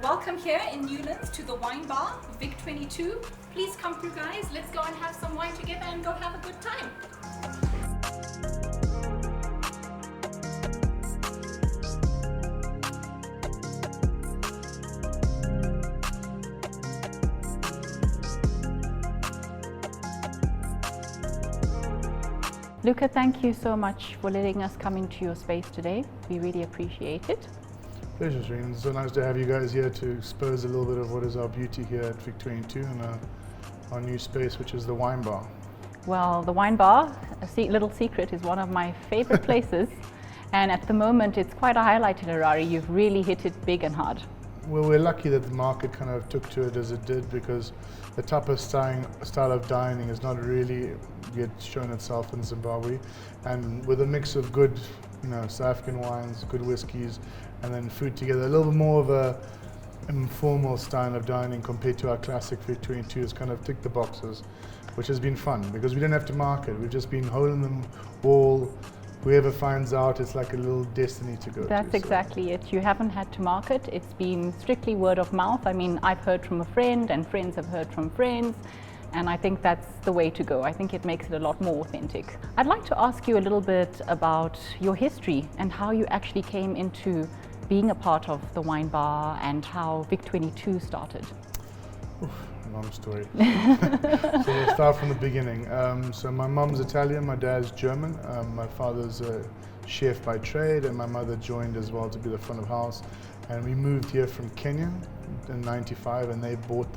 Welcome here in Newlands to the wine bar, Vic 22. Please come through, guys. Let's go and have some wine together and go have a good time. Luca, thank you so much for letting us come into your space today. We really appreciate it. Pleasure, Sreen. It's so nice to have you guys here to expose a little bit of what is our beauty here at Vic 22 and our new space, which is the wine bar. Well, the wine bar, little secret, is one of my favorite places. And at the moment, it's quite a highlight in Harare. You've really hit it big and hard. Well, we're lucky that the market kind of took to it as it did, because the type of style of dining has not really yet shown itself in Zimbabwe. And with a mix of good, South African wines, good whiskies, and then food together, a little bit more of a informal style of dining compared to our classic Vic 22 has kind of ticked the boxes, which has been fun because we didn't have to market. We've just been holding them all. Whoever finds out, it's like a little destiny to go to. That's exactly it. You haven't had to market. It's been strictly word of mouth. I mean, I've heard from a friend and friends have heard from friends. And I think that's the way to go. I think it makes it a lot more authentic. I'd like to ask you a little bit about your history and how you actually came into being a part of the wine bar and how Vic 22 started. Long story. So let's start from the beginning. So my mom's Italian, my dad's German. My father's a chef by trade, and my mother joined as well to be the front of house. And we moved here from Kenya in '95, and they bought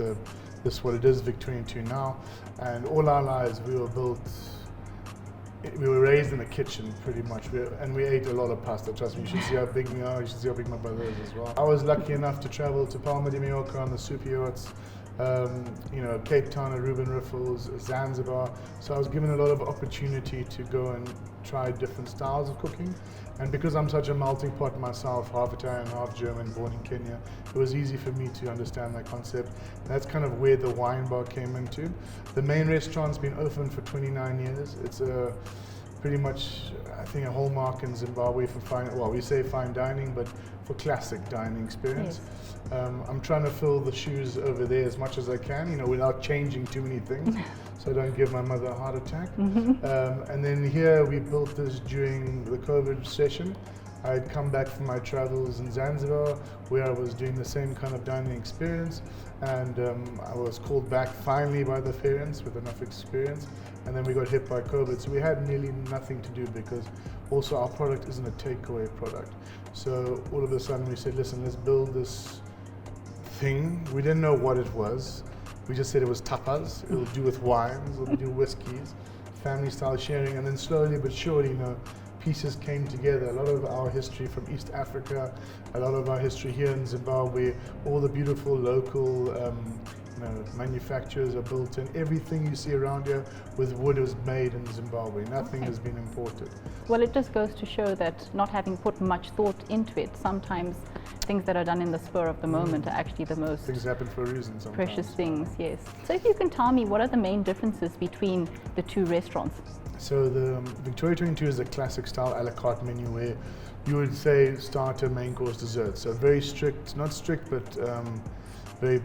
this what it is, Vic 22 now. And all our lives we were raised in the kitchen pretty much, and we ate a lot of pasta. Trust me, you should see how big we are, you should see how big my brother is as well. I was lucky enough to travel to Palma de Mallorca on the super yachts, Cape Town at Ruben Riffles, Zanzibar. So I was given a lot of opportunity to go and try different styles of cooking. And because I'm such a melting pot myself, half Italian, half German, born in Kenya, it was easy for me to understand that concept. And that's kind of where the wine bar came into. The main restaurant's been open for 29 years. It's pretty much, I think, a hallmark in Zimbabwe for we say fine dining, but for classic dining experience. Yes. I'm trying to fill the shoes over there as much as I can, without changing too many things, so I don't give my mother a heart attack. And then here we built this during the COVID session. I had come back from my travels in Zanzibar, where I was doing the same kind of dining experience, and I was called back finally by the parents with enough experience, and then we got hit by COVID, so we had nearly nothing to do because also our product isn't a takeaway product. So all of a sudden we said, listen, let's build this thing. We didn't know what it was. We just said it was tapas. It'll do with wines, it'll do whiskeys, family style sharing, and then slowly but surely, pieces came together. A lot of our history from East Africa, a lot of our history here in Zimbabwe, all the beautiful local manufacturers are built in. Everything you see around here with wood was made in Zimbabwe. Nothing has been imported. Well, it just goes to show that not having put much thought into it, sometimes things that are done in the spur of the moment are actually the most things happen for a reason sometimes. Precious things, yes. So if you can tell me, what are the main differences between the two restaurants? So the Victoria 22 is a classic style a la carte menu where you would say starter, main course, dessert. So very strict, not strict, but very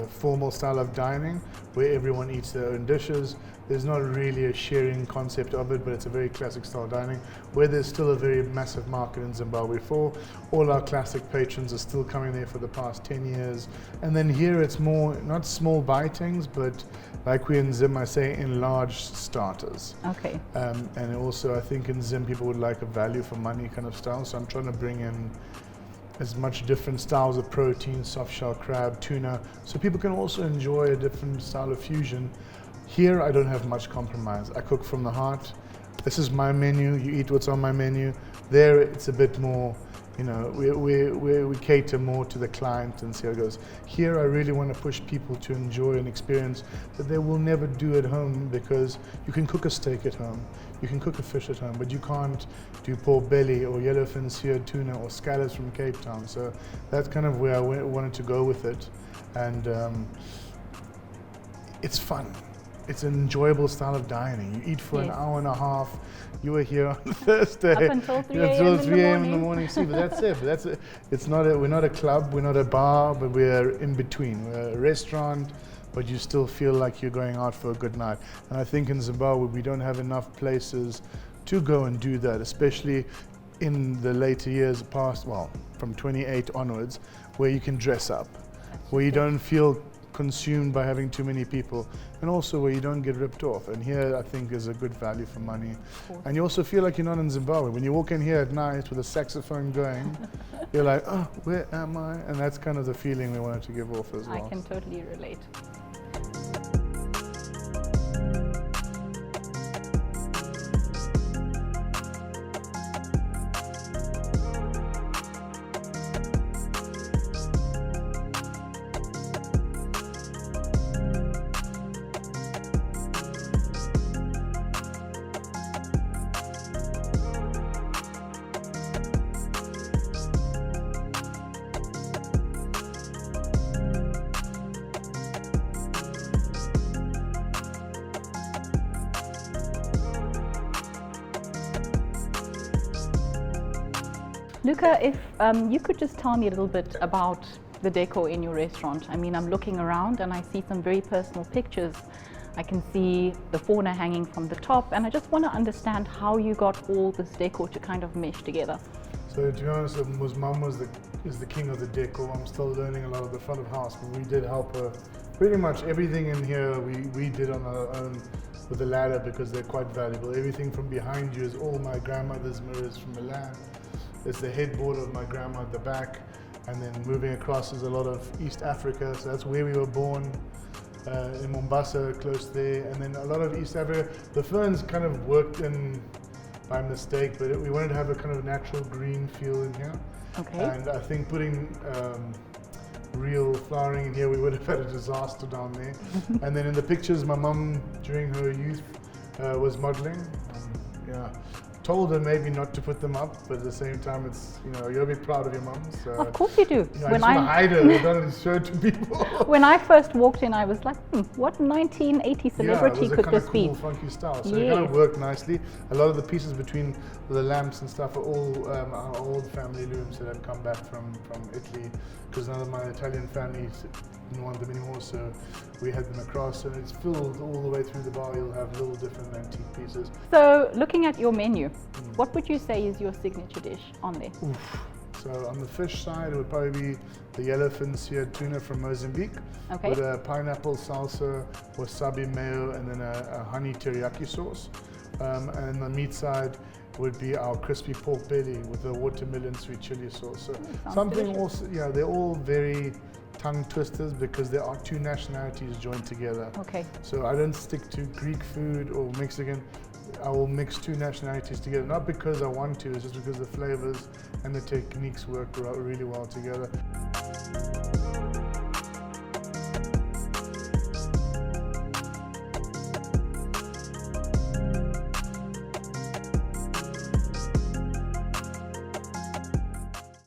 formal style of dining where everyone eats their own dishes. There's not really a sharing concept of it, but it's a very classic style dining where there's still a very massive market in Zimbabwe for. All our classic patrons are still coming there for the past 10 years. And then here it's more, not small bitings, but like we in Zim, I say, enlarged starters. Okay. And also I think in Zim people would like a value for money kind of style, so I'm trying to bring in as much different styles of protein, soft shell crab, tuna, so people can also enjoy a different style of fusion. Here I don't have much compromise. I cook from the heart. This is my menu, you eat what's on my menu. There it's a bit more, we cater more to the client and see how it goes. Here I really want to push people to enjoy an experience that they will never do at home, because you can cook a steak at home, you can cook a fish at home, but you can't do pork belly or yellowfin seared tuna or scallops from Cape Town. So that's kind of where I wanted to go with it. And it's fun. it's an enjoyable style of dining. You eat for an Yes. hour and a half. You were here on Thursday. Up until 3 a.m. Until in the 3 a.m. in the morning. morning. See, but that's it. But that's it. It's not a, we're not a club, we're not a bar, but we're in between. We're a restaurant, but you still feel like you're going out for a good night. And I think in Zimbabwe, we don't have enough places to go and do that, especially in the later years past, well, from 28 onwards, where you can dress up, where you don't feel consumed by having too many people, and also where you don't get ripped off. And here I think is a good value for money. And you also feel like you're not in Zimbabwe. When you walk in here at night with a saxophone going, you're like, oh, where am I? And that's kind of the feeling we wanted to give off as well. I can totally relate. Luca, if you could just tell me a little bit about the decor in your restaurant. I mean, I'm looking around and I see some very personal pictures. I can see the fauna hanging from the top, and I just want to understand how you got all this decor to kind of mesh together. So to be honest, Mum is the king of the decor. I'm still learning a lot of the front of house, but we did help her. Pretty much everything in here we did on our own with the ladder because they're quite valuable. Everything from behind you is all my grandmother's mirrors from Milan. There's the headboard of my grandma at the back, and then moving across is a lot of East Africa, so that's where we were born, in Mombasa, close there, and then a lot of East Africa. The ferns kind of worked in by mistake, but we wanted to have a kind of natural green feel in here. Okay. And I think putting real flowering in here, we would have had a disaster down there. And then in the pictures, my mum during her youth was modeling. Yeah. Told her maybe not to put them up, but at the same time, it's, you know, you'll be proud of your mum. So, Of course you do. I just want to hide her. I don't show it to people. When I first walked in, I was like, what 1980 celebrity could this be? Yeah, it was a kind of cool, funky style. So it kind of worked nicely. A lot of the pieces between the lamps and stuff are all our old family looms that have come back from Italy, because none of my Italian families didn't want them anymore, so we had them across, and it's filled all the way through the bar. You'll have little different antique pieces. So looking at your menu, what would you say is your signature dish on there? Oof. So on the fish side, it would probably be the yellowfin seared tuna from Mozambique, Okay. with a pineapple salsa, wasabi mayo, and then a honey teriyaki sauce. And the meat side would be our crispy pork belly with a watermelon sweet chili sauce. So something delicious. also, yeah, they're all very tongue twisters because there are two nationalities joined together. Okay. So I don't stick to Greek food or Mexican. I will mix two nationalities together, not because I want to, it's just because the flavors and the techniques work really well together.